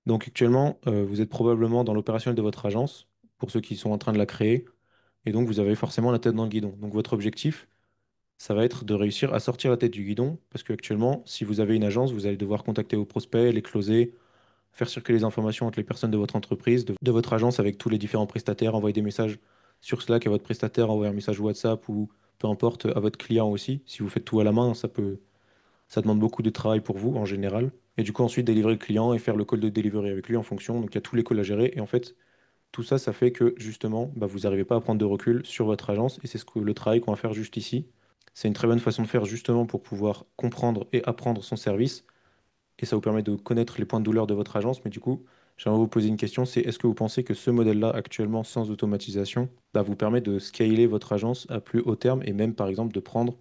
Donc actuellement, vous êtes probablement dans l'opérationnel de votre agence, pour ceux qui sont en train de la créer, et donc vous avez forcément la tête dans le guidon. Donc votre objectif, ça va être de réussir à sortir la tête du guidon, parce qu'actuellement, si vous avez une agence, vous allez devoir contacter vos prospects, les closer, faire circuler les informations entre les personnes de votre entreprise, de votre agence avec tous les différents prestataires, envoyer des messages sur Slack à votre prestataire, envoyer un message WhatsApp ou peu importe à votre client aussi. Si vous faites tout à la main, ça demande beaucoup de travail pour vous en général. Et du coup, ensuite, délivrer le client et faire le call de delivery avec lui en fonction. Donc, il y a tous les calls à gérer. Et en fait, tout ça, ça fait que justement, bah, vous n'arrivez pas à prendre de recul sur votre agence. Et c'est le travail qu'on va faire juste ici. C'est une très bonne façon de faire justement pour pouvoir comprendre et apprendre son service. Et ça vous permet de connaître les points de douleur de votre agence. Mais du coup, j'aimerais vous poser une question, c'est est-ce que vous pensez que ce modèle-là, actuellement, sans automatisation, bah, vous permet de scaler votre agence à plus haut terme et même, par exemple, de prendre,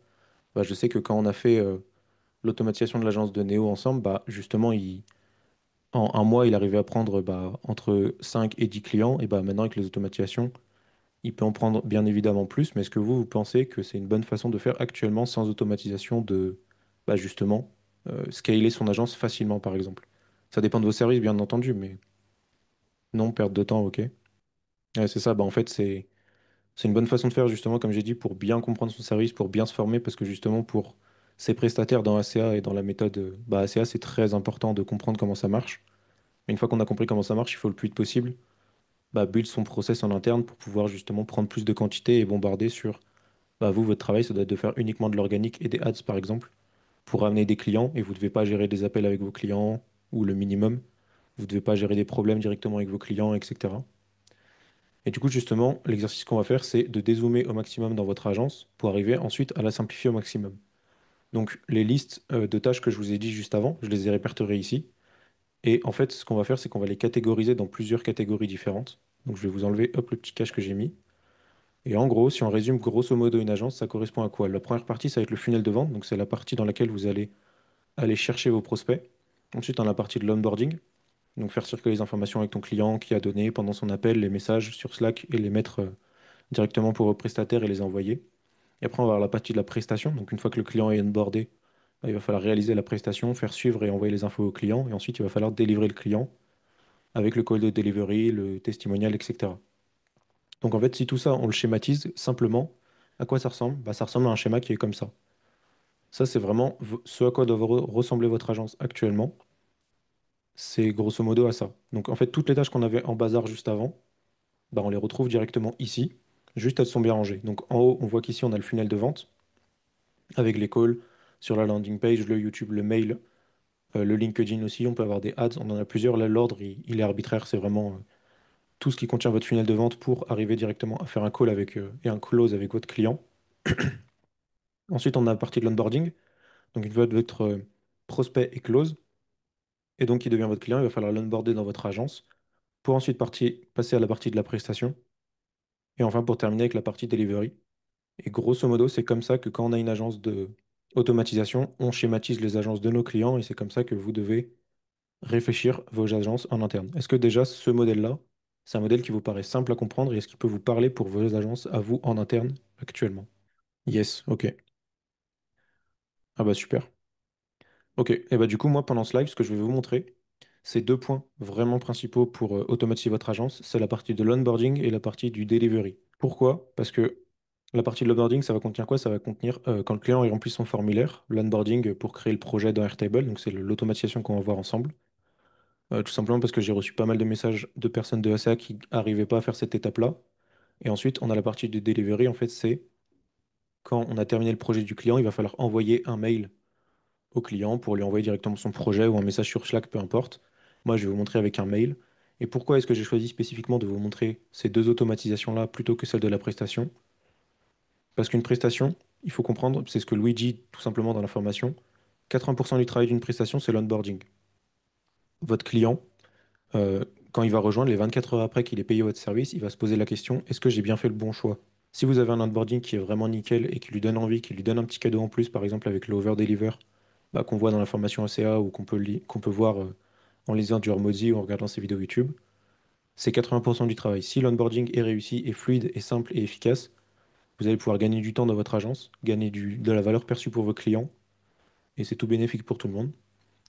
bah, je sais que quand on a fait l'automatisation de l'agence de Néo ensemble, bah, justement, en un mois, il arrivait à prendre bah, entre 5 et 10 clients. Et bah, maintenant, avec les automatisations, il peut en prendre bien évidemment plus. Mais est-ce que vous pensez que c'est une bonne façon de faire actuellement sans automatisation de, bah, justement, scaler son agence facilement, par exemple? Ça dépend de vos services, bien entendu, mais non, perte de temps, ok. Ouais, c'est ça, bah, en fait, c'est une bonne façon de faire, justement, comme j'ai dit, pour bien comprendre son service, pour bien se former, parce que justement, pour ces prestataires dans ACA et dans la méthode bah, ACA, c'est très important de comprendre comment ça marche. Une fois qu'on a compris comment ça marche, il faut le plus vite possible bah, build son process en interne pour pouvoir justement prendre plus de quantité et bombarder sur bah, vous, votre travail, ça doit être de faire uniquement de l'organique et des ads, par exemple, pour amener des clients et vous ne devez pas gérer des appels avec vos clients ou le minimum. Vous ne devez pas gérer des problèmes directement avec vos clients, etc. Et du coup, justement, l'exercice qu'on va faire, c'est de dézoomer au maximum dans votre agence pour arriver ensuite à la simplifier au maximum. Donc, les listes de tâches que je vous ai dit juste avant, je les ai répertoriées ici. Et en fait, ce qu'on va faire, c'est qu'on va les catégoriser dans plusieurs catégories différentes. Donc, je vais vous enlever hop, le petit cache que j'ai mis. Et en gros, si on résume grosso modo une agence, ça correspond à quoi? La première partie, ça va être le funnel de vente. Donc, c'est la partie dans laquelle vous allez aller chercher vos prospects. Ensuite, on a la partie de l'onboarding. Donc, faire circuler les informations avec ton client qui a donné pendant son appel, les messages sur Slack et les mettre directement pour vos prestataires et les envoyer. Et après, on va avoir la partie de la prestation. Donc, une fois que le client est onboardé, bah, il va falloir réaliser la prestation, faire suivre et envoyer les infos au client. Et ensuite, il va falloir délivrer le client avec le call de delivery, le testimonial, etc. Donc en fait, si tout ça, on le schématise simplement, à quoi ça ressemble? Bah, ça ressemble à un schéma qui est comme ça. Ça, c'est vraiment ce à quoi doit ressembler votre agence actuellement. C'est grosso modo à ça. Donc en fait, toutes les tâches qu'on avait en bazar juste avant, bah, on les retrouve directement ici. Juste elles sont bien rangées. Donc en haut, on voit qu'ici, on a le funnel de vente avec les calls sur la landing page, le YouTube, le mail, le LinkedIn aussi. On peut avoir des ads, on en a plusieurs. Là, l'ordre, il est arbitraire. C'est vraiment tout ce qui contient votre funnel de vente pour arriver directement à faire un call avec, et un close avec votre client. Ensuite, on a la partie de l'onboarding. Donc, une fois que votre prospect est close, et donc il devient votre client, il va falloir l'onboarder dans votre agence pour ensuite passer à la partie de la prestation. Et enfin, pour terminer avec la partie delivery. Et grosso modo, c'est comme ça que quand on a une agence de automatisation, on schématise les agences de nos clients et c'est comme ça que vous devez réfléchir vos agences en interne. Est-ce que déjà ce modèle-là, c'est un modèle qui vous paraît simple à comprendre et est-ce qu'il peut vous parler pour vos agences à vous en interne actuellement? Yes, ok. Ah bah super. Ok, et bah du coup, moi, pendant ce live, ce que je vais vous montrer, c'est deux points vraiment principaux pour automatiser votre agence. C'est la partie de l'onboarding et la partie du delivery. Pourquoi? Parce que la partie de l'onboarding, ça va contenir quoi? Ça va contenir quand le client il remplit son formulaire, l'onboarding pour créer le projet dans Airtable, donc c'est l'automatisation qu'on va voir ensemble. Tout simplement parce que j'ai reçu pas mal de messages de personnes de ASA qui n'arrivaient pas à faire cette étape-là. Et ensuite, on a la partie du delivery, en fait, c'est quand on a terminé le projet du client, il va falloir envoyer un mail au client pour lui envoyer directement son projet ou un message sur Slack, peu importe. Moi, je vais vous montrer avec un mail. Et pourquoi est-ce que j'ai choisi spécifiquement de vous montrer ces deux automatisations-là plutôt que celle de la prestation? Parce qu'une prestation, il faut comprendre, c'est ce que Louis dit tout simplement dans la formation, 80% du travail d'une prestation, c'est l'onboarding. Votre client, euh, quand il va rejoindre, les 24 heures après qu'il ait payé votre service, il va se poser la question, est-ce que j'ai bien fait le bon choix? Si vous avez un onboarding qui est vraiment nickel et qui lui donne envie, qui lui donne un petit cadeau en plus, par exemple avec le over-deliver, bah, qu'on voit dans la formation ACA ou qu'on peut voir en lisant du Hormozy ou en regardant ses vidéos YouTube, c'est 80% du travail. Si l'onboarding est réussi, est fluide, est simple et efficace, vous allez pouvoir gagner du temps dans votre agence, gagner de la valeur perçue pour vos clients, et c'est tout bénéfique pour tout le monde.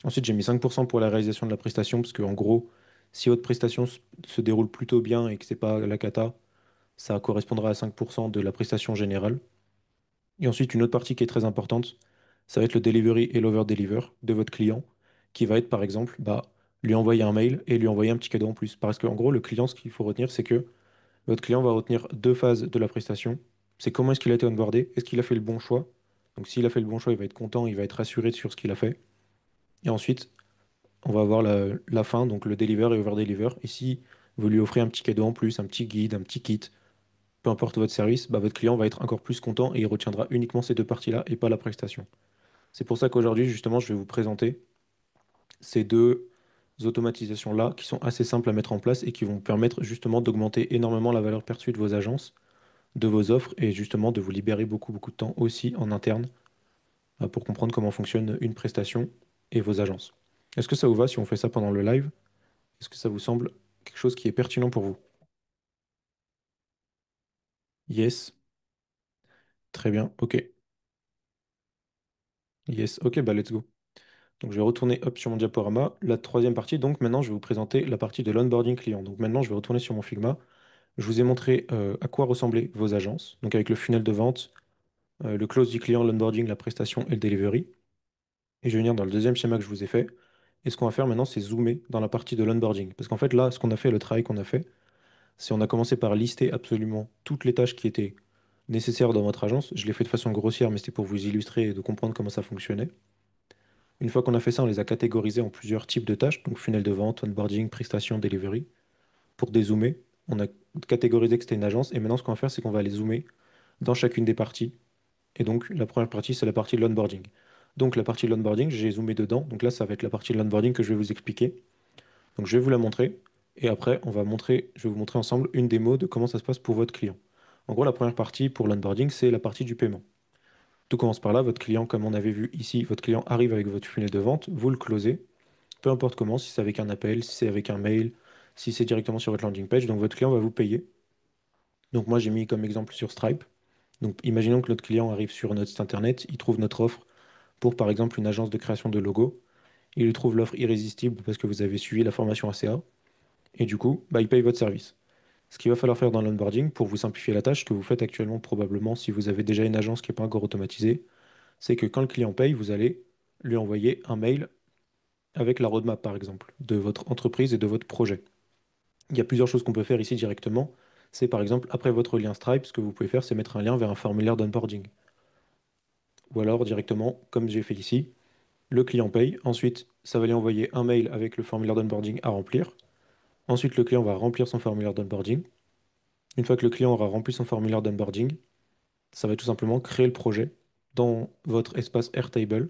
Ensuite, j'ai mis 5% pour la réalisation de la prestation, parce qu'en gros, Si votre prestation se déroule plutôt bien et que c'est pas la cata, ça correspondra à 5% de la prestation générale. Et ensuite, une autre partie qui est très importante, ça va être le delivery et l'over-deliver de votre client, qui va être par exemple lui envoyer un mail et lui envoyer un petit cadeau en plus. Parce qu'en gros, le client, ce qu'il faut retenir, c'est que votre client va retenir deux phases de la prestation. C'est comment est-ce qu'il a été onboardé, est-ce qu'il a fait le bon choix. Donc s'il a fait le bon choix, il va être content, il va être rassuré sur ce qu'il a fait. Et ensuite, on va avoir la fin, donc le deliver et over-deliver. Et si vous lui offrez un petit cadeau en plus, un petit guide, un petit kit, peu importe votre service, votre client va être encore plus content et il retiendra uniquement ces deux parties-là et pas la prestation. C'est pour ça qu'aujourd'hui, justement, je vais vous présenter ces deux automatisations-là qui sont assez simples à mettre en place et qui vont vous permettre justement d'augmenter énormément la valeur perçue de vos agences, de vos offres et justement de vous libérer beaucoup, beaucoup de temps aussi en interne pour comprendre comment fonctionne une prestation et vos agences. Est-ce que ça vous va si on fait ça pendant le live? Est-ce que ça vous semble quelque chose qui est pertinent pour vous? Yes, très bien, ok. Yes, ok, let's go. Donc je vais retourner hop, sur mon diaporama. La troisième partie, donc maintenant je vais vous présenter la partie de l'onboarding client. Donc maintenant je vais retourner sur mon Figma. Je vous ai montré à quoi ressemblaient vos agences, donc avec le funnel de vente, le close du client, l'onboarding, la prestation et le delivery. Et je vais venir dans le deuxième schéma que je vous ai fait. Et ce qu'on va faire maintenant, c'est zoomer dans la partie de l'onboarding. Parce qu'en fait, là, ce qu'on a fait, le travail qu'on a fait, c'est on a commencé par lister absolument toutes les tâches qui étaient nécessaires dans votre agence. Je l'ai fait de façon grossière, mais c'était pour vous illustrer et de comprendre comment ça fonctionnait. Une fois qu'on a fait ça, on les a catégorisées en plusieurs types de tâches, donc funnel de vente, onboarding, prestation, delivery. Pour dézoomer, on a catégorisé que c'était une agence, et maintenant ce qu'on va faire, c'est qu'on va les zoomer dans chacune des parties. Et donc la première partie, c'est la partie de l'onboarding. Donc la partie de l'onboarding, j'ai zoomé dedans. Donc là, ça va être la partie de l'onboarding que je vais vous expliquer. Donc je vais vous la montrer, et après, je vais vous montrer ensemble une démo de comment ça se passe pour votre client. En gros, la première partie pour l'onboarding, c'est la partie du paiement. Tout commence par là, votre client, comme on avait vu ici, votre client arrive avec votre funnel de vente, vous le closez, peu importe comment, si c'est avec un appel, si c'est avec un mail, si c'est directement sur votre landing page, donc votre client va vous payer. Donc moi j'ai mis comme exemple sur Stripe. Donc imaginons que notre client arrive sur notre site internet, il trouve notre offre pour par exemple une agence de création de logo, il lui trouve l'offre irrésistible parce que vous avez suivi la formation ACA, et du coup, il paye votre service. Ce qu'il va falloir faire dans l'onboarding pour vous simplifier la tâche que vous faites actuellement probablement si vous avez déjà une agence qui n'est pas encore automatisée, c'est que quand le client paye, vous allez lui envoyer un mail avec la roadmap, par exemple, de votre entreprise et de votre projet. Il y a plusieurs choses qu'on peut faire ici directement. C'est par exemple, après votre lien Stripe, ce que vous pouvez faire, c'est mettre un lien vers un formulaire d'onboarding. Ou alors directement, comme j'ai fait ici, le client paye. Ensuite, ça va lui envoyer un mail avec le formulaire d'onboarding à remplir. Ensuite, le client va remplir son formulaire d'onboarding. Une fois que le client aura rempli son formulaire d'onboarding, ça va tout simplement créer le projet dans votre espace Airtable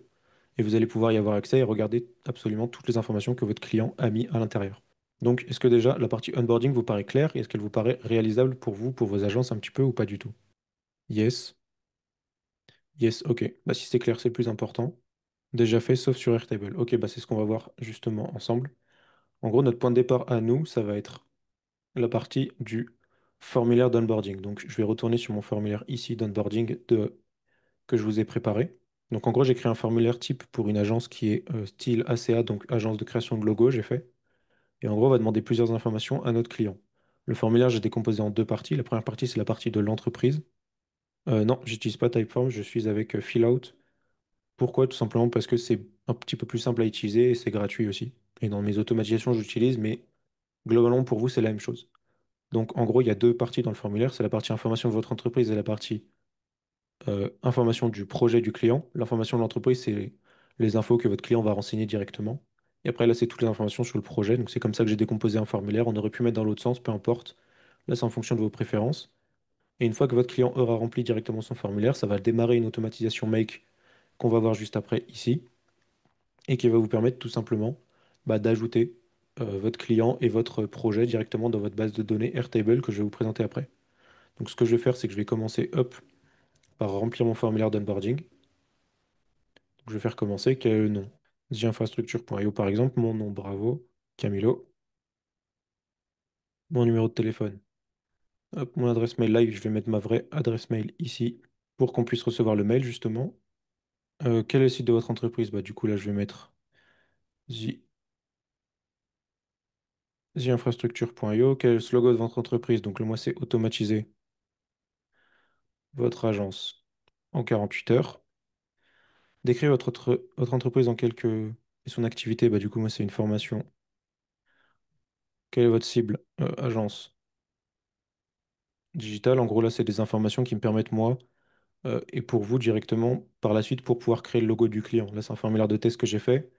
et vous allez pouvoir y avoir accès et regarder absolument toutes les informations que votre client a mis à l'intérieur. Donc, est-ce que déjà la partie onboarding vous paraît claire et est-ce qu'elle vous paraît réalisable pour vous, pour vos agences un petit peu ou pas du tout? Yes, yes, ok. Si c'est clair, c'est le plus important. Déjà fait, sauf sur Airtable. Ok, c'est ce qu'on va voir justement ensemble. En gros, notre point de départ à nous, ça va être la partie du formulaire d'onboarding. Donc, je vais retourner sur mon formulaire ici d'onboarding que je vous ai préparé. Donc, en gros, j'ai créé un formulaire type pour une agence qui est style ACA, donc agence de création de logo, j'ai fait. Et en gros, on va demander plusieurs informations à notre client. Le formulaire, j'ai décomposé en deux parties. La première partie, c'est la partie de l'entreprise. Non, j'utilise pas Typeform, je suis avec Fillout. Pourquoi? Tout simplement parce que c'est un petit peu plus simple à utiliser et c'est gratuit aussi. Et dans mes automatisations, j'utilise, mais globalement, pour vous, c'est la même chose. Donc, en gros, il y a deux parties dans le formulaire. C'est la partie information de votre entreprise et la partie information du projet du client. L'information de l'entreprise, c'est les infos que votre client va renseigner directement. Et après, là, c'est toutes les informations sur le projet. Donc, c'est comme ça que j'ai décomposé un formulaire. On aurait pu mettre dans l'autre sens, peu importe. Là, c'est en fonction de vos préférences. Et une fois que votre client aura rempli directement son formulaire, ça va démarrer une automatisation Make qu'on va voir juste après ici et qui va vous permettre tout simplement d'ajouter votre client et votre projet directement dans votre base de données Airtable que je vais vous présenter après. Donc, ce que je vais faire, c'est que je vais commencer hop, par remplir mon formulaire d'onboarding. Je vais faire commencer. Quel est le nom? jinfrastructure.io par exemple, mon nom, bravo, Camilo, mon numéro de téléphone. Hop, mon adresse mail là, je vais mettre ma vraie adresse mail ici pour qu'on puisse recevoir le mail justement. Quel est le site de votre entreprise? Du coup là, je vais mettre theinfrastructure.io. Quel est le slogan de votre entreprise? Donc le moi, c'est automatiser votre agence en 48 heures. Décrivez votre entreprise en quelques... Et son activité, bah, du coup, moi, c'est une formation. Quelle est votre cible? Agence digitale. En gros, là, c'est des informations qui me permettent, moi, et pour vous directement, par la suite, pour pouvoir créer le logo du client. Là, c'est un formulaire de test que j'ai fait.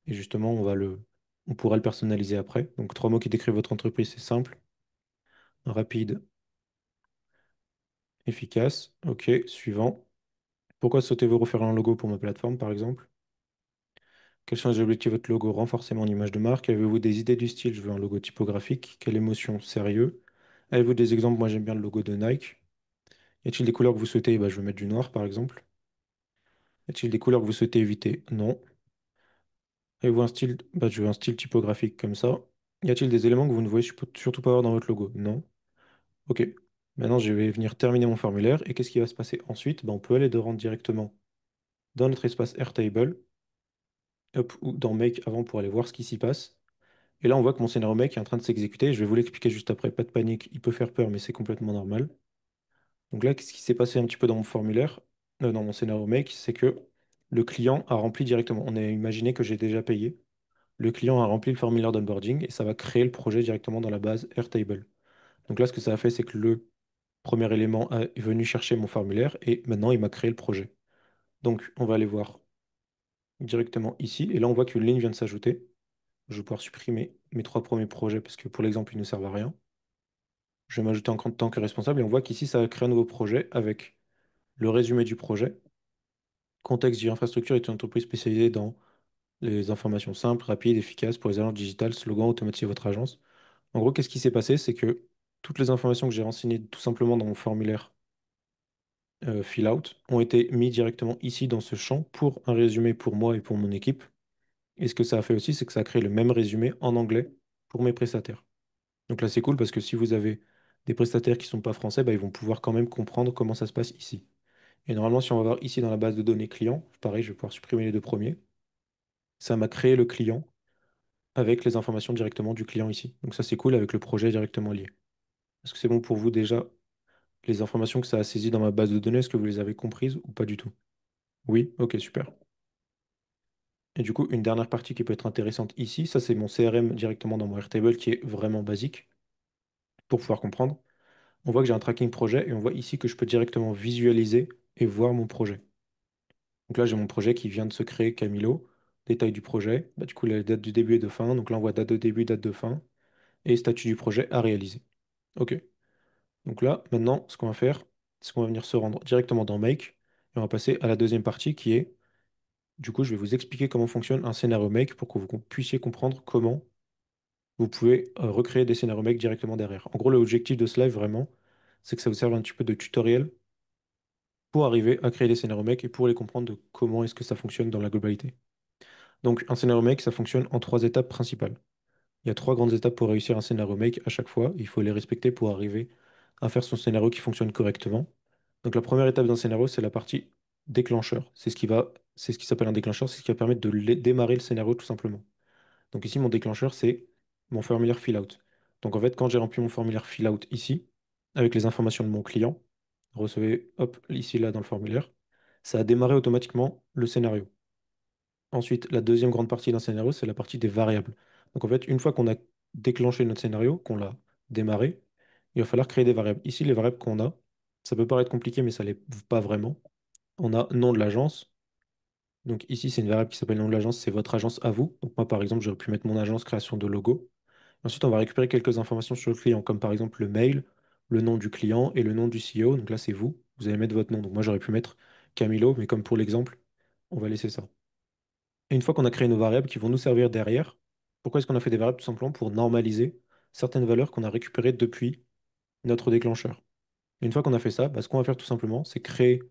Et justement, on pourra le personnaliser après. Donc, trois mots qui décrivent votre entreprise, c'est simple, rapide, efficace. OK, suivant. Pourquoi souhaitez-vous refaire un logo pour ma plateforme, par exemple? Quels sont les objectifs de votre logo? Renforcer mon image de marque. Avez-vous des idées du style? Je veux un logo typographique. Quelle émotion? Sérieux. Avez-vous des exemples? Moi, j'aime bien le logo de Nike. Y a-t-il des couleurs que vous souhaitez? Bah, je vais mettre du noir, par exemple. Y a-t-il des couleurs que vous souhaitez éviter? Non. Avez-vous un style? Bah, je veux un style typographique comme ça. Y a-t-il des éléments que vous ne voulez surtout pas avoir dans votre logo? Non. OK. Maintenant, je vais venir terminer mon formulaire. Et qu'est-ce qui va se passer ensuite? Bah, on peut aller de rendre directement dans notre espace Airtable, hop, ou dans Make avant pour aller voir ce qui s'y passe. Et là, on voit que mon scénario Make est en train de s'exécuter. Je vais vous l'expliquer juste après. Pas de panique, il peut faire peur, mais c'est complètement normal. Donc là, qu'est-ce qui s'est passé un petit peu dans mon formulaire, dans mon scénario Make, c'est que le client a rempli directement. On a imaginé que j'ai déjà payé. Le client a rempli le formulaire d'onboarding et ça va créer le projet directement dans la base Airtable. Donc là, ce que ça a fait, c'est que le premier élément est venu chercher mon formulaire et maintenant, il m'a créé le projet. Donc, on va aller voir directement ici. Et là, on voit qu'une ligne vient de s'ajouter. Je vais pouvoir supprimer mes trois premiers projets parce que pour l'exemple, ils ne servent à rien. Je vais m'ajouter en tant que responsable et on voit qu'ici, ça va créer un nouveau projet avec le résumé du projet. Contexte d'infrastructure est une entreprise spécialisée dans les informations simples, rapides, efficaces pour les agences digitales, slogan, automatiser votre agence. En gros, qu'est-ce qui s'est passé? C'est que toutes les informations que j'ai renseignées tout simplement dans mon formulaire fill out ont été mis directement ici dans ce champ pour un résumé pour moi et pour mon équipe. Et ce que ça a fait aussi, c'est que ça a créé le même résumé en anglais pour mes prestataires. Donc là, c'est cool parce que si vous avez des prestataires qui ne sont pas français, bah, ils vont pouvoir quand même comprendre comment ça se passe ici. Et normalement, si on va voir ici dans la base de données client, pareil, je vais pouvoir supprimer les deux premiers. Ça m'a créé le client avec les informations directement du client ici. Donc ça, c'est cool avec le projet directement lié. Est-ce que c'est bon pour vous déjà, les informations que ça a saisies dans ma base de données, est-ce que vous les avez comprises ou pas du tout? Oui? Ok, super. Et du coup, une dernière partie qui peut être intéressante ici, ça c'est mon CRM directement dans mon Airtable qui est vraiment basique pour pouvoir comprendre. On voit que j'ai un tracking projet et on voit ici que je peux directement visualiser et voir mon projet. Donc là, j'ai mon projet qui vient de se créer, Camilo. Détail du projet. Bah, du coup, la date du début et de fin. Donc là, on voit date de début, date de fin. Et statut du projet à réaliser. OK. Donc là, maintenant, ce qu'on va faire, c'est qu'on va venir se rendre directement dans Make. Et on va passer à la deuxième partie qui est, du coup, je vais vous expliquer comment fonctionne un scénario Make pour que vous puissiez comprendre comment vous pouvez recréer des scénarios Make directement derrière. En gros, l'objectif de ce live, vraiment, c'est que ça vous serve un petit peu de tutoriel pour arriver à créer des scénarios Make et pour les comprendre de comment est-ce que ça fonctionne dans la globalité. Donc, un scénario Make, ça fonctionne en trois étapes principales. Il y a trois grandes étapes pour réussir un scénario Make à chaque fois. Il faut les respecter pour arriver à faire son scénario qui fonctionne correctement. Donc, la première étape d'un scénario, c'est la partie déclencheur. C'est ce qui s'appelle un déclencheur, c'est ce qui va permettre de démarrer le scénario tout simplement. Donc ici, mon déclencheur, c'est mon formulaire fill-out. Donc en fait, quand j'ai rempli mon formulaire fill-out ici, avec les informations de mon client, recevez, hop, ici, là, dans le formulaire, ça a démarré automatiquement le scénario. Ensuite, la deuxième grande partie d'un scénario, c'est la partie des variables. Donc en fait, une fois qu'on a déclenché notre scénario, qu'on l'a démarré, il va falloir créer des variables. Ici, les variables qu'on a, ça peut paraître compliqué, mais ça l'est pas vraiment. On a nom de l'agence. Donc ici, c'est une variable qui s'appelle nom de l'agence, c'est votre agence à vous. Donc moi, par exemple, j'aurais pu mettre mon agence création de logo. Ensuite, on va récupérer quelques informations sur le client, comme par exemple le mail, le nom du client et le nom du CEO. Donc là, c'est vous. Vous allez mettre votre nom. Donc moi, j'aurais pu mettre Camilo, mais comme pour l'exemple, on va laisser ça. Et une fois qu'on a créé nos variables qui vont nous servir derrière, pourquoi est-ce qu'on a fait des variables? Tout simplement pour normaliser certaines valeurs qu'on a récupérées depuis notre déclencheur. Et une fois qu'on a fait ça, bah, ce qu'on va faire tout simplement, c'est créer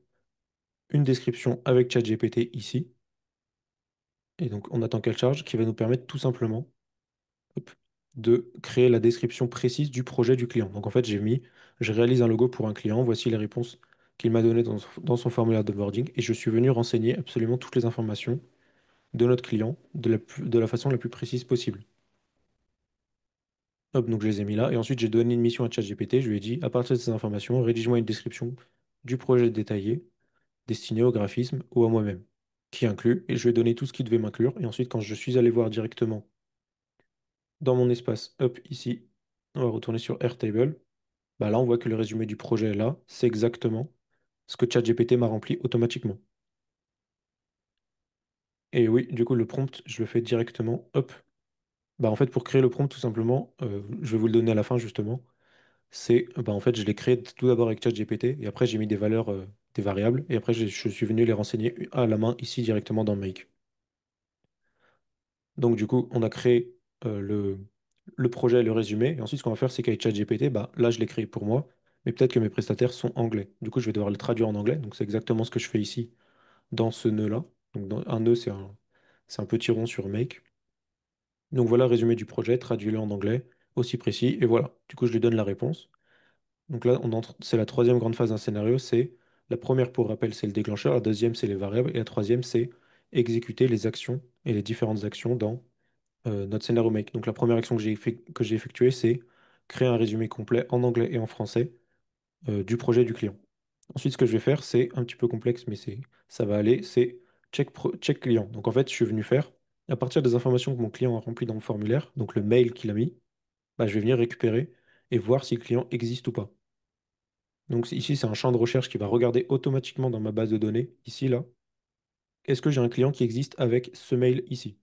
une description avec ChatGPT ici. Et donc, on attend qu'elle charge, qui va nous permettre tout simplement hop, de créer la description précise du projet du client. Donc en fait, je réalise un logo pour un client, voici les réponses qu'il m'a données dans son formulaire de boarding, et je suis venu renseigner absolument toutes les informations de notre client de la façon la plus précise possible. Hop, donc je les ai mis là. Et ensuite, j'ai donné une mission à ChatGPT. Je lui ai dit, à partir de ces informations, rédige-moi une description du projet détaillé destiné au graphisme ou à moi-même, qui inclut, et je lui ai donné tout ce qui devait m'inclure. Et ensuite, quand je suis allé voir directement dans mon espace, hop, ici, on va retourner sur Airtable. Bah là, on voit que le résumé du projet est là. C'est exactement ce que ChatGPT m'a rempli automatiquement. Et oui, du coup, le prompt, je le fais directement. Hop. Bah en fait, pour créer le prompt, tout simplement, je vais vous le donner à la fin, justement. C'est, bah en fait, je l'ai créé tout d'abord avec ChatGPT, et après, j'ai mis des valeurs, des variables, et après, je suis venu les renseigner à la main, ici, directement dans Make. Donc, du coup, on a créé le projet, le résumé, et ensuite, ce qu'on va faire, c'est qu'avec ChatGPT, bah là, je l'ai créé pour moi, mais peut-être que mes prestataires sont anglais. Du coup, je vais devoir le traduire en anglais, donc c'est exactement ce que je fais ici, dans ce nœud-là. Donc, un nœud, c'est un petit rond sur Make. Donc voilà, résumé du projet, traduis-le en anglais, aussi précis, et voilà. Du coup, je lui donne la réponse. Donc là, c'est la troisième grande phase d'un scénario, c'est la première, pour rappel, c'est le déclencheur, la deuxième, c'est les variables, et la troisième, c'est exécuter les actions et les différentes actions dans notre scénario make. Donc la première action que j'ai effectuée, c'est créer un résumé complet en anglais et en français du projet du client. Ensuite, ce que je vais faire, c'est un petit peu complexe, mais ça va aller, c'est check client. Donc en fait, je suis venu faire, à partir des informations que mon client a remplies dans mon formulaire, donc le mail qu'il a mis, bah, je vais venir récupérer et voir si le client existe ou pas. Donc ici, c'est un champ de recherche qui va regarder automatiquement dans ma base de données, ici, là, est-ce que j'ai un client qui existe avec ce mail ici?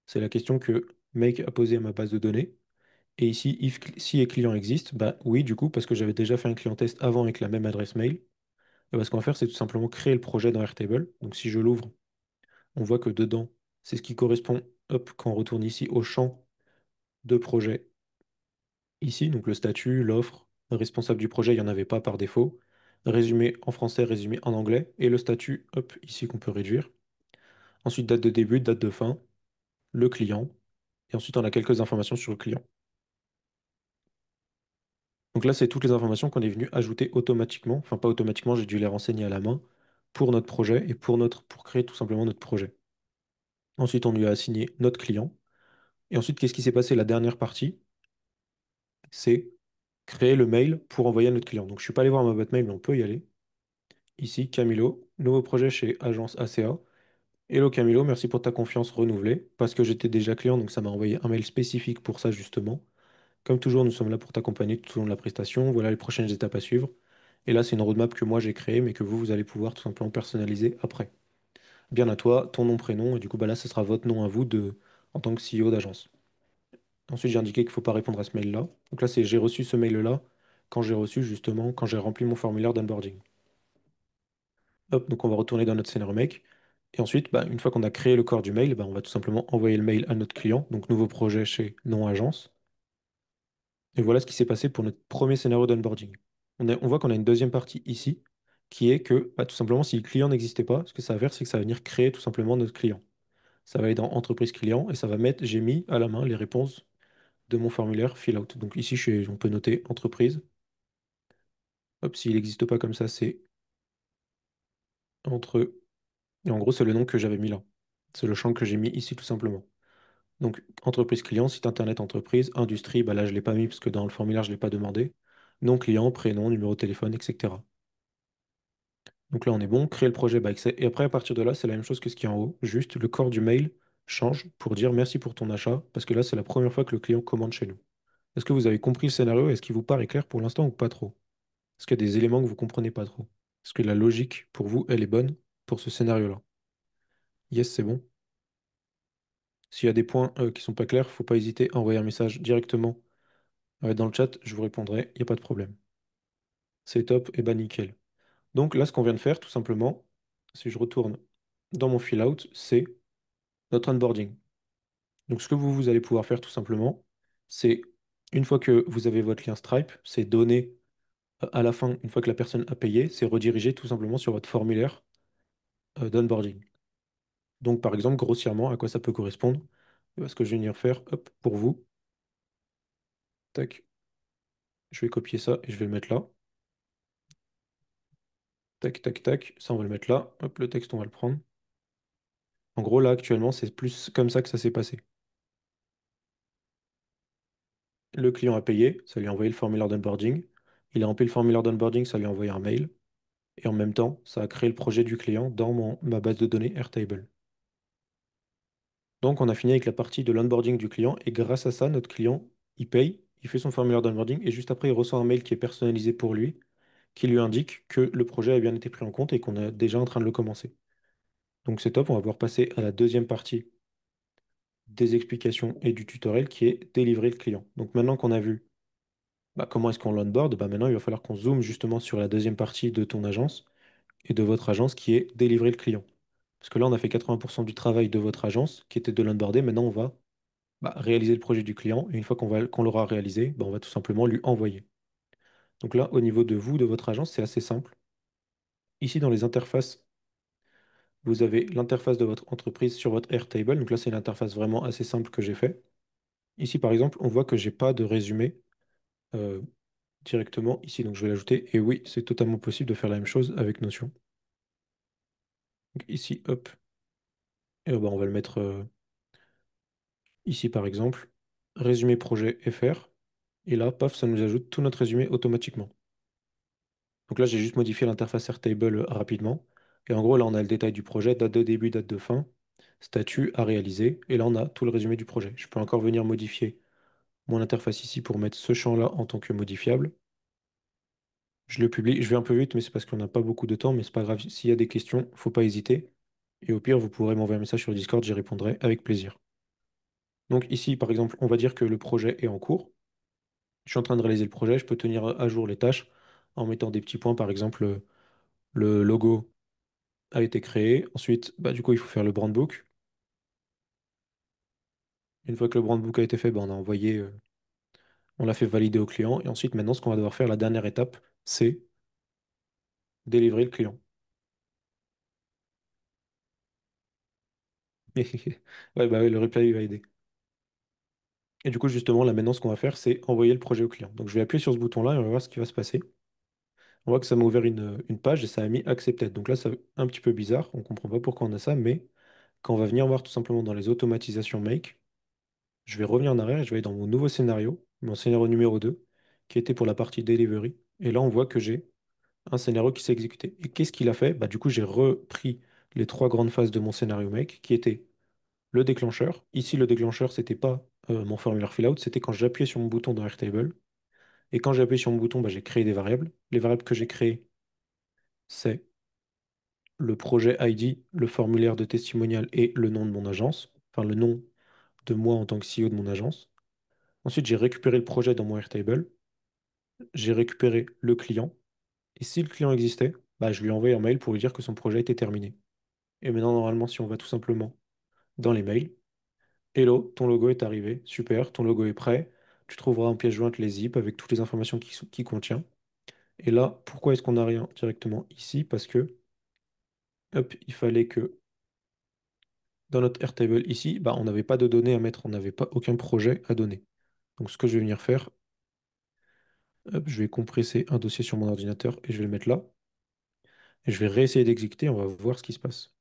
C'est la question que Make a posée à ma base de données. Et ici, si les clients existent, bah oui, du coup, parce que j'avais déjà fait un client test avant avec la même adresse mail. Et bah, ce qu'on va faire, c'est tout simplement créer le projet dans Airtable. Donc si je l'ouvre, on voit que dedans, c'est ce qui correspond, hop, quand on retourne ici au champ de projet. Ici, donc le statut, l'offre, le responsable du projet, il n'y en avait pas par défaut. Résumé en français, résumé en anglais. Et le statut, hop, ici qu'on peut réduire. Ensuite, date de début, date de fin, le client. Et ensuite, on a quelques informations sur le client. Donc là, c'est toutes les informations qu'on est venu ajouter automatiquement. Enfin, pas automatiquement, j'ai dû les renseigner à la main pour notre projet et pour créer tout simplement notre projet. Ensuite, on lui a assigné notre client. Et ensuite, qu'est-ce qui s'est passé? La dernière partie, c'est créer le mail pour envoyer à notre client. Donc, je ne suis pas allé voir ma boîte mail, mais on peut y aller. Ici, Camilo, nouveau projet chez Agence ACA. Hello Camilo, merci pour ta confiance renouvelée. Parce que j'étais déjà client, donc ça m'a envoyé un mail spécifique pour ça, justement. Comme toujours, nous sommes là pour t'accompagner tout au long de la prestation. Voilà les prochaines étapes à suivre. Et là, c'est une roadmap que moi j'ai créée, mais que vous allez pouvoir tout simplement personnaliser après. Bien à toi, ton nom, prénom, et du coup, bah là, ce sera votre nom à vous en tant que CEO d'agence. Ensuite, j'ai indiqué qu'il ne faut pas répondre à ce mail-là. Donc là, c'est j'ai reçu ce mail-là quand j'ai reçu justement, quand j'ai rempli mon formulaire d'onboarding. Hop, donc on va retourner dans notre scénario make. Et ensuite, bah, une fois qu'on a créé le corps du mail, bah, on va tout simplement envoyer le mail à notre client, donc nouveau projet chez non-agence. Et voilà ce qui s'est passé pour notre premier scénario d'onboarding. On voit qu'on a une deuxième partie ici, qui est que bah, tout simplement, si le client n'existait pas, ce que ça va faire, c'est que ça va venir créer tout simplement notre client. Ça va aller dans entreprise client et ça va mettre, j'ai mis à la main les réponses de mon formulaire fill out. Donc ici, on peut noter entreprise. Hop, s'il n'existe pas comme ça, c'est entre. Et en gros, c'est le nom que j'avais mis là. C'est le champ que j'ai mis ici tout simplement. Donc, entreprise client, site internet entreprise, industrie, bah là, je ne l'ai pas mis parce que dans le formulaire, je ne l'ai pas demandé. Nom client, prénom, numéro de téléphone, etc. Donc là, on est bon. Créer le projet by Excel. Et après, à partir de là, c'est la même chose que ce qui est en haut. Juste, le corps du mail change pour dire merci pour ton achat, parce que là, c'est la première fois que le client commande chez nous. Est-ce que vous avez compris le scénario? Est-ce qu'il vous paraît clair pour l'instant ou pas trop? Est-ce qu'il y a des éléments que vous comprenez pas trop? Est-ce que la logique, pour vous, elle est bonne pour ce scénario-là? Yes, c'est bon. S'il y a des points qui sont pas clairs, faut pas hésiter à envoyer un message directement dans le chat, je vous répondrai, il n'y a pas de problème. C'est top, et bah nickel. Donc là, ce qu'on vient de faire, tout simplement, si je retourne dans mon fill out, c'est notre onboarding. Donc ce que vous allez pouvoir faire tout simplement, c'est une fois que vous avez votre lien Stripe, c'est donner à la fin, une fois que la personne a payé, c'est rediriger tout simplement sur votre formulaire d'onboarding. Donc par exemple, grossièrement, à quoi ça peut correspondre? Ce que je vais venir faire, hop, pour vous, tac, je vais copier ça et je vais le mettre là. Tac, tac, tac, ça on va le mettre là. Hop, le texte on va le prendre. En gros, là actuellement, c'est plus comme ça que ça s'est passé. Le client a payé, ça lui a envoyé le formulaire d'onboarding. Il a rempli le formulaire d'onboarding, ça lui a envoyé un mail. Et en même temps, ça a créé le projet du client dans ma base de données Airtable. Donc, on a fini avec la partie de l'onboarding du client. Et grâce à ça, notre client, il paye, il fait son formulaire d'onboarding. Et juste après, il reçoit un mail qui est personnalisé pour lui, qui lui indique que le projet a bien été pris en compte et qu'on est déjà en train de le commencer. Donc, c'est top. On va pouvoir passer à la deuxième partie des explications et du tutoriel qui est délivrer le client. Donc, maintenant qu'on a vu comment est-ce qu'on l'onboard, maintenant, il va falloir qu'on zoome justement sur la deuxième partie de ton agence et de votre agence qui est délivrer le client. Parce que là, on a fait 80% du travail de votre agence qui était de l'onboarder. Maintenant, on va réaliser le projet du client. Et une fois qu'on l'aura réalisé, on va tout simplement lui envoyer. Donc là, au niveau de vous, de votre agence, c'est assez simple. Ici, dans les interfaces, vous avez l'interface de votre entreprise sur votre Airtable. Donc là, c'est l'interface vraiment assez simple que j'ai fait. Ici, par exemple, on voit que j'ai pas de résumé euh, directement ici. Donc je vais l'ajouter. Et oui, c'est totalement possible de faire la même chose avec Notion. Donc ici, hop, et on va le mettre ici, par exemple, résumé projet FR. Et là, paf, ça nous ajoute tout notre résumé automatiquement. Donc là, j'ai juste modifié l'interface Airtable rapidement. Et en gros, là, on a le détail du projet, date de début, date de fin, statut à réaliser. Et là, on a tout le résumé du projet. Je peux encore venir modifier mon interface ici pour mettre ce champ-là en tant que modifiable. Je le publie. Je vais un peu vite, mais c'est parce qu'on n'a pas beaucoup de temps. Mais c'est pas grave. S'il y a des questions, faut pas hésiter. Et au pire, vous pourrez m'envoyer un message sur Discord, j'y répondrai avec plaisir. Donc ici, par exemple, on va dire que le projet est en cours. Je suis en train de réaliser le projet. Je peux tenir à jour les tâches en mettant des petits points. Par exemple, le logo a été créé. Ensuite, du coup, il faut faire le brand book. Une fois que le brand book a été fait, on a envoyé, on l'a fait valider au client. Et ensuite, maintenant, ce qu'on va devoir faire, la dernière étape, c'est délivrer le client. Ouais, ouais, le replay il va aider. Et du coup, justement, là, maintenant, ce qu'on va faire, c'est envoyer le projet au client. Donc, je vais appuyer sur ce bouton-là et on va voir ce qui va se passer. On voit que ça m'a ouvert une page et ça a mis Accepted. Donc là, c'est un petit peu bizarre. On ne comprend pas pourquoi on a ça, mais quand on va venir voir tout simplement dans les automatisations Make, je vais revenir en arrière et je vais aller dans mon nouveau scénario, mon scénario numéro 2, qui était pour la partie Delivery. Et là, on voit que j'ai un scénario qui s'est exécuté. Et qu'est-ce qu'il a fait? Du coup, j'ai repris les trois grandes phases de mon scénario Make, qui étaient le déclencheur. Ici, le déclencheur, c'était pas mon formulaire fill-out, c'était quand j'appuyais sur mon bouton dans Airtable. Et quand j'ai appuyé sur mon bouton, j'ai créé des variables. Les variables que j'ai créées, c'est le projet ID, le formulaire de testimonial et le nom de mon agence, enfin le nom de moi en tant que CEO de mon agence. Ensuite, j'ai récupéré le projet dans mon Airtable, j'ai récupéré le client, et si le client existait, je lui ai envoyé un mail pour lui dire que son projet était terminé. Et maintenant, normalement, si on va tout simplement dans les mails, Hello, ton logo est arrivé, super, ton logo est prêt, tu trouveras en pièce jointe les zips avec toutes les informations qui contient. Et là, pourquoi est-ce qu'on n'a rien directement ici? Parce que, hop, il fallait que dans notre Airtable ici, on n'avait pas de données à mettre, on n'avait pas aucun projet à donner. Donc ce que je vais venir faire, hop, je vais compresser un dossier sur mon ordinateur et je vais le mettre là. Et je vais réessayer d'exécuter, on va voir ce qui se passe.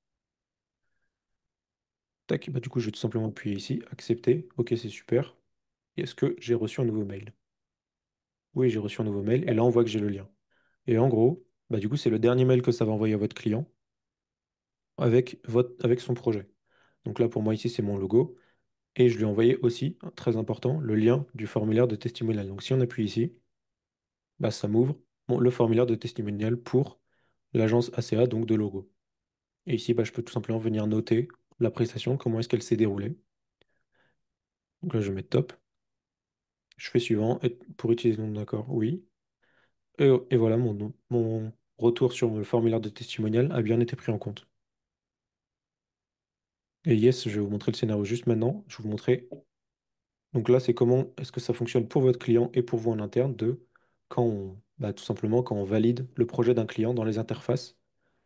Tac, du coup, je vais tout simplement appuyer ici, accepter. Ok, c'est super. Et est-ce que j'ai reçu un nouveau mail? Oui, j'ai reçu un nouveau mail. Et là, on voit que j'ai le lien. Et en gros, du coup, c'est le dernier mail que ça va envoyer à votre client avec son projet. Donc là, pour moi, ici, c'est mon logo. Et je lui ai envoyé aussi, très important, le lien du formulaire de testimonial. Donc si on appuie ici, ça m'ouvre le formulaire de testimonial pour l'agence ACA, donc de logo. Et ici, je peux tout simplement venir noter la prestation, comment est-ce qu'elle s'est déroulée. Donc là, je mets top. Je fais suivant. Et pour utiliser le nom d'accord, oui. Et voilà, mon retour sur le formulaire de testimonial a bien été pris en compte. Et yes, je vais vous montrer le scénario juste maintenant. Je vais vous montrer. Donc là, c'est comment est-ce que ça fonctionne pour votre client et pour vous en interne de tout simplement, quand on valide le projet d'un client dans les interfaces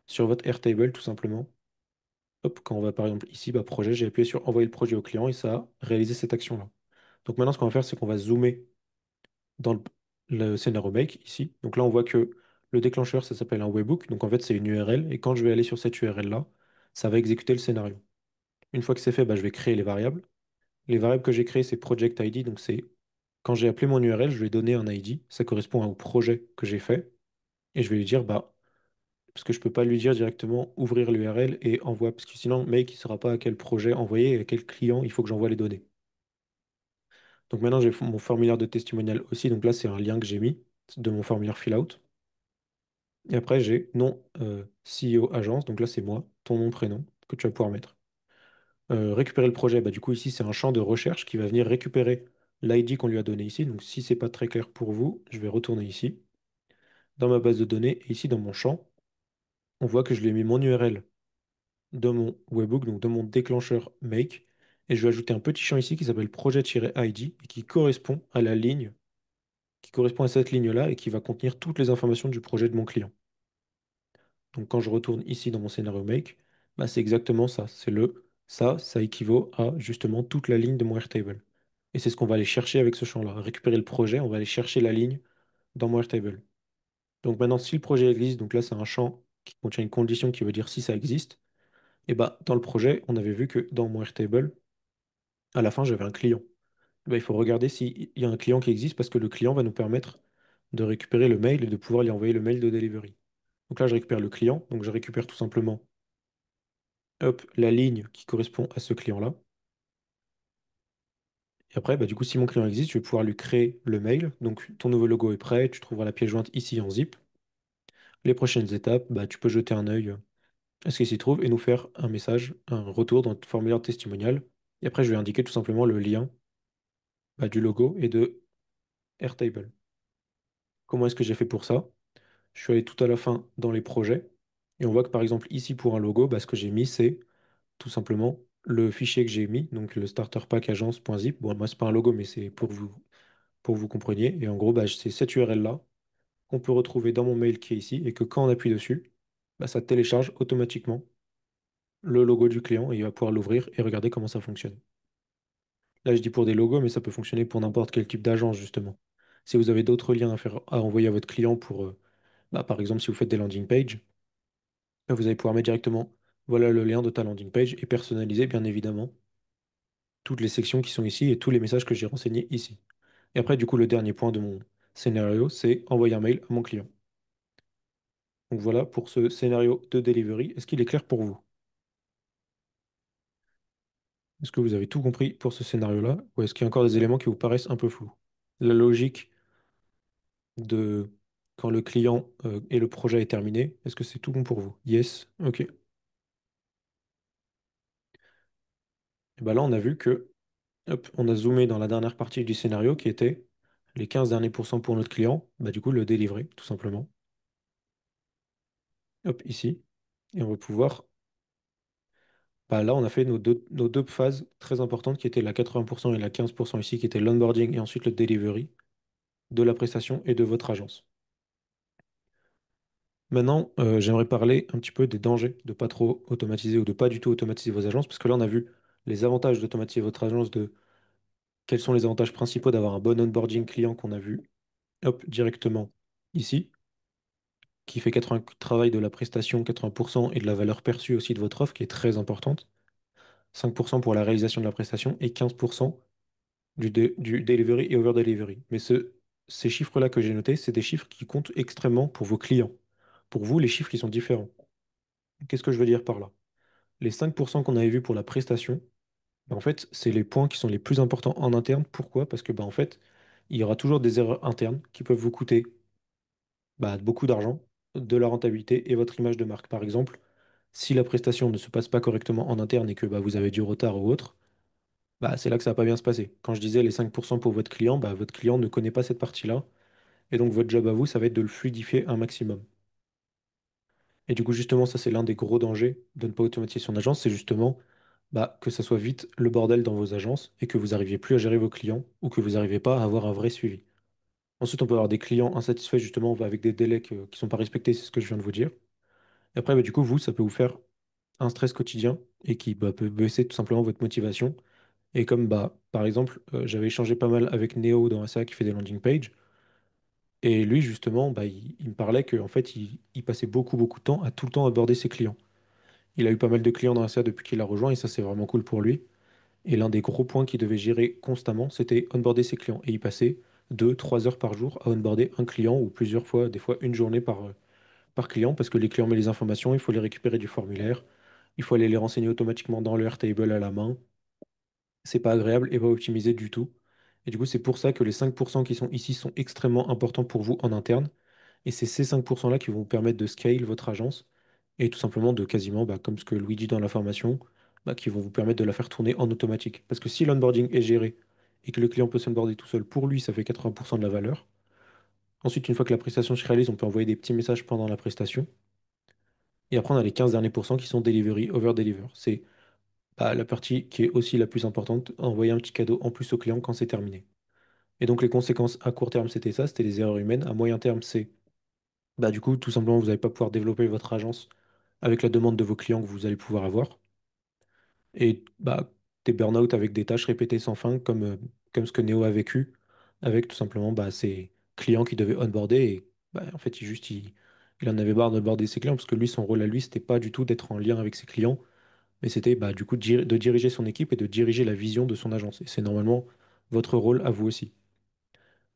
sur votre Airtable, tout simplement. Hop, quand on va par exemple ici, projet, j'ai appuyé sur envoyer le projet au client et ça a réalisé cette action-là. Donc maintenant, ce qu'on va faire, c'est qu'on va zoomer dans le scénario make ici. Donc là, on voit que le déclencheur, ça s'appelle un webhook. Donc en fait, c'est une URL. Et quand je vais aller sur cette URL-là, ça va exécuter le scénario. Une fois que c'est fait, je vais créer les variables. Les variables que j'ai créées, c'est project ID. Donc c'est quand j'ai appelé mon URL, je lui ai donné un ID, ça correspond au projet que j'ai fait, et je vais lui dire, bah, parce que je peux pas lui dire directement ouvrir l'URL et envoie, parce que sinon, mec, il ne saura pas à quel projet envoyer et à quel client il faut que j'envoie les données. Donc maintenant, j'ai mon formulaire de testimonial aussi, donc là, c'est un lien que j'ai mis de mon formulaire fill-out. Et après, j'ai nom CEO agence, donc là, c'est moi, ton nom, prénom, que tu vas pouvoir mettre. Récupérer le projet, bah, du coup, ici, c'est un champ de recherche qui va venir récupérer l'ID qu'on lui a donné ici. Donc, si c'est pas très clair pour vous, je vais retourner ici, dans ma base de données, et ici, dans mon champ, on voit que je lui ai mis mon URL de mon webhook, donc de mon déclencheur make, et je vais ajouter un petit champ ici qui s'appelle projet-id et qui correspond à la ligne, qui correspond à cette ligne-là et qui va contenir toutes les informations du projet de mon client. Donc quand je retourne ici dans mon scénario make, bah, c'est exactement ça. Ça équivaut à justement toute la ligne de mon Airtable. Et c'est ce qu'on va aller chercher avec ce champ-là. Récupérer le projet, on va aller chercher la ligne dans mon Airtable. Donc maintenant, si le projet existe, donc là c'est un champ qui contient une condition qui veut dire si ça existe, et bah dans le projet, on avait vu que dans mon Airtable, à la fin, j'avais un client. Bah, il faut regarder s'il y a un client qui existe parce que le client va nous permettre de récupérer le mail et de pouvoir lui envoyer le mail de delivery. Donc là, je récupère le client, donc je récupère tout simplement hop, la ligne qui correspond à ce client-là. Et après, bah, du coup, si mon client existe, je vais pouvoir lui créer le mail. Donc ton nouveau logo est prêt, tu trouveras la pièce jointe ici en zip. Les prochaines étapes, bah, tu peux jeter un œil à ce qu'il s'y trouve et nous faire un message, un retour dans le formulaire de testimonial. Et après, je vais indiquer tout simplement le lien bah, du logo et de Airtable. Comment est-ce que j'ai fait pour ça? Je suis allé tout à la fin dans les projets et on voit que par exemple ici pour un logo, bah, ce que j'ai mis c'est tout simplement le fichier que j'ai mis, donc le starter pack agence.zip. Bon, moi c'est pas un logo mais c'est pour que vous compreniez. Et en gros, bah, c'est cette URL-là qu'on peut retrouver dans mon mail qui est ici et que quand on appuie dessus, bah, ça télécharge automatiquement le logo du client et il va pouvoir l'ouvrir et regarder comment ça fonctionne. Là, je dis pour des logos, mais ça peut fonctionner pour n'importe quel type d'agence justement. Si vous avez d'autres liens à faire, à envoyer à votre client pour, bah, par exemple, si vous faites des landing pages, vous allez pouvoir mettre directement, voilà le lien de ta landing page et personnaliser bien évidemment toutes les sections qui sont ici et tous les messages que j'ai renseignés ici. Et après, du coup, le dernier point de mon scénario, c'est envoyer un mail à mon client. Donc voilà pour ce scénario de delivery. Est-ce qu'il est clair pour vous? Est-ce que vous avez tout compris pour ce scénario-là? Ou est-ce qu'il y a encore des éléments qui vous paraissent un peu flous? La logique de quand le client et le projet est terminé, est-ce que c'est tout bon pour vous? Yes? Ok. Et bien là, on a vu que hop, on a zoomé dans la dernière partie du scénario qui était les 15 derniers pourcents pour notre client, bah, du coup le délivrer tout simplement. Hop, ici. Et on va pouvoir, bah, là on a fait nos deux phases très importantes qui étaient la 80% et la 15% ici, qui étaient l'onboarding et ensuite le delivery de la prestation et de votre agence. Maintenant, j'aimerais parler un petit peu des dangers de pas trop automatiser ou de pas du tout automatiser vos agences, parce que là on a vu les avantages d'automatiser votre agence, de quels sont les avantages principaux d'avoir un bon onboarding client qu'on a vu hop, directement ici, qui fait 80 travail de la prestation, 80% et de la valeur perçue aussi de votre offre, qui est très importante. 5% pour la réalisation de la prestation et 15% du delivery et over delivery. Mais ces chiffres-là que j'ai notés, c'est des chiffres qui comptent extrêmement pour vos clients. Pour vous, les chiffres, ils sont différents. Qu'est-ce que je veux dire par là? Les 5% qu'on avait vus pour la prestation, bah, en fait, c'est les points qui sont les plus importants en interne. Pourquoi? Parce que bah, en fait, il y aura toujours des erreurs internes qui peuvent vous coûter bah, beaucoup d'argent, de la rentabilité et votre image de marque. Par exemple, si la prestation ne se passe pas correctement en interne et que bah, vous avez du retard ou autre, bah, c'est là que ça va pas bien se passer. Quand je disais les 5% pour votre client, bah, votre client ne connaît pas cette partie-là. Et donc votre job à vous, ça va être de le fluidifier un maximum. Et du coup, justement, ça, c'est l'un des gros dangers de ne pas automatiser son agence, c'est justement bah, que ça soit vite le bordel dans vos agences et que vous n'arriviez plus à gérer vos clients ou que vous n'arrivez pas à avoir un vrai suivi. Ensuite, on peut avoir des clients insatisfaits justement avec des délais qui ne sont pas respectés, c'est ce que je viens de vous dire. Et après, bah, du coup, vous, ça peut vous faire un stress quotidien et qui bah, peut baisser tout simplement votre motivation. Et comme bah, par exemple, j'avais échangé pas mal avec Néo dans SA qui fait des landing pages, et lui justement, bah, il me parlait qu'en fait, il passait beaucoup de temps à tout le temps aborder ses clients. Il a eu pas mal de clients dans SA depuis qu'il a rejoint, et ça c'est vraiment cool pour lui. Et l'un des gros points qu'il devait gérer constamment, c'était onboarder ses clients. Et il passait 2, 3 heures par jour à onboarder un client ou plusieurs fois, des fois une journée par client, parce que les clients mettent les informations, il faut les récupérer du formulaire, il faut aller les renseigner automatiquement dans le Airtable à la main. C'est pas agréable et pas optimisé du tout. Et du coup, c'est pour ça que les 5% qui sont ici sont extrêmement importants pour vous en interne. Et c'est ces 5%-là qui vont vous permettre de scale votre agence et tout simplement de quasiment, bah, comme ce que Louis dit dans la formation, bah, qui vont vous permettre de la faire tourner en automatique. Parce que si l'onboarding est géré et que le client peut s'onboarder tout seul, pour lui, ça fait 80% de la valeur. Ensuite, une fois que la prestation se réalise, on peut envoyer des petits messages pendant la prestation. Et après, on a les 15 derniers pourcents qui sont delivery, over deliver. C'est bah, la partie qui est aussi la plus importante, envoyer un petit cadeau en plus au client quand c'est terminé. Et donc les conséquences à court terme, c'était ça, c'était les erreurs humaines. À moyen terme, c'est bah, du coup, tout simplement, vous n'allez pas pouvoir développer votre agence avec la demande de vos clients que vous allez pouvoir avoir. Et bah, des burn-out avec des tâches répétées sans fin, comme ce que Neo a vécu, avec tout simplement bah, ses clients qui devaient onboarder. Et bah, en fait, il en avait marre d'onboarder ses clients, parce que lui, son rôle à lui, c'était pas du tout d'être en lien avec ses clients, mais c'était bah, du coup de diriger son équipe et de diriger la vision de son agence. Et c'est normalement votre rôle à vous aussi.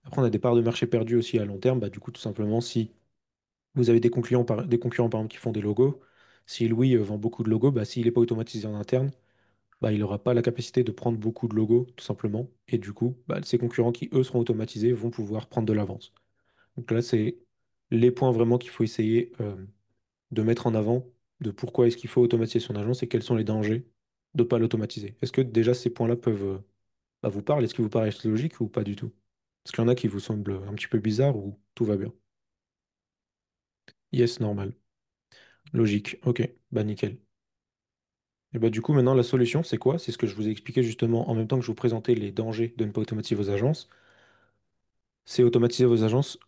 Après, on a des parts de marché perdues aussi à long terme. Bah, du coup, tout simplement, si vous avez des concurrents par exemple, qui font des logos, si Louis vend beaucoup de logos, bah, s'il n'est pas automatisé en interne, bah, il n'aura pas la capacité de prendre beaucoup de logos, tout simplement. Et du coup, bah, ses concurrents qui, eux, seront automatisés vont pouvoir prendre de l'avance. Donc là, c'est les points vraiment qu'il faut essayer de mettre en avant de pourquoi est-ce qu'il faut automatiser son agence et quels sont les dangers de ne pas l'automatiser. Est-ce que déjà ces points-là peuvent bah, vous parler? Est-ce qu'ils vous paraissent logiques ou pas du tout? Est-ce qu'il y en a qui vous semblent un petit peu bizarres ou tout va bien? Yes, normal. Logique. Ok, bah nickel. Et bah du coup, maintenant, la solution, c'est quoi? C'est ce que je vous ai expliqué justement en même temps que je vous présentais les dangers de ne pas automatiser vos agences. C'est automatiser vos agences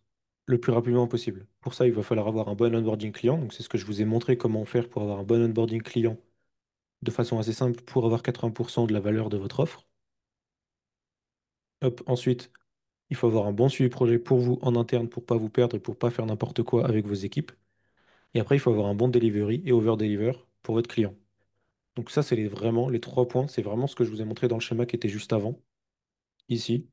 le plus rapidement possible. Pour ça, il va falloir avoir un bon onboarding client. Donc, c'est ce que je vous ai montré comment faire pour avoir un bon onboarding client de façon assez simple pour avoir 80% de la valeur de votre offre. Hop, ensuite, il faut avoir un bon suivi projet pour vous en interne pour pas vous perdre et pour pas faire n'importe quoi avec vos équipes. Et après, il faut avoir un bon delivery et over-deliver pour votre client. Donc ça, c'est vraiment les 3 points. C'est vraiment ce que je vous ai montré dans le schéma qui était juste avant. Ici,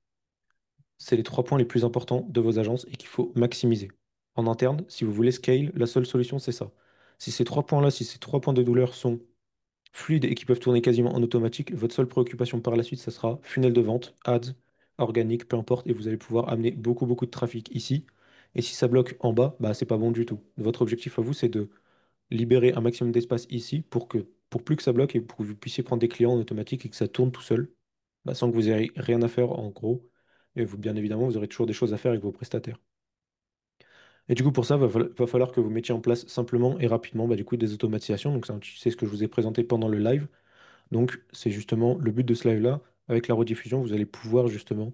c'est les 3 points les plus importants de vos agences et qu'il faut maximiser. En interne, si vous voulez scale, la seule solution, c'est ça. Si ces 3 points-là, si ces 3 points de douleur sont fluides et qui peuvent tourner quasiment en automatique, votre seule préoccupation par la suite, ça sera funnel de vente, ads, organique, peu importe, et vous allez pouvoir amener beaucoup, beaucoup de trafic ici. Et si ça bloque en bas, bah, c'est pas bon du tout. Votre objectif à vous, c'est de libérer un maximum d'espace ici pour plus que ça bloque et pour que vous puissiez prendre des clients en automatique et que ça tourne tout seul, bah, sans que vous ayez rien à faire en gros. Et vous, bien évidemment, vous aurez toujours des choses à faire avec vos prestataires. Et du coup, pour ça, va falloir que vous mettiez en place simplement et rapidement bah, du coup, des automatisations. Donc, c'est ce que je vous ai présenté pendant le live. Donc, c'est justement le but de ce live-là. Avec la rediffusion, vous allez pouvoir justement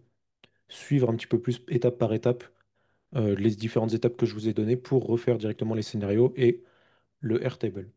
suivre un petit peu plus étape par étape les différentes étapes que je vous ai données pour refaire directement les scénarios et le Airtable.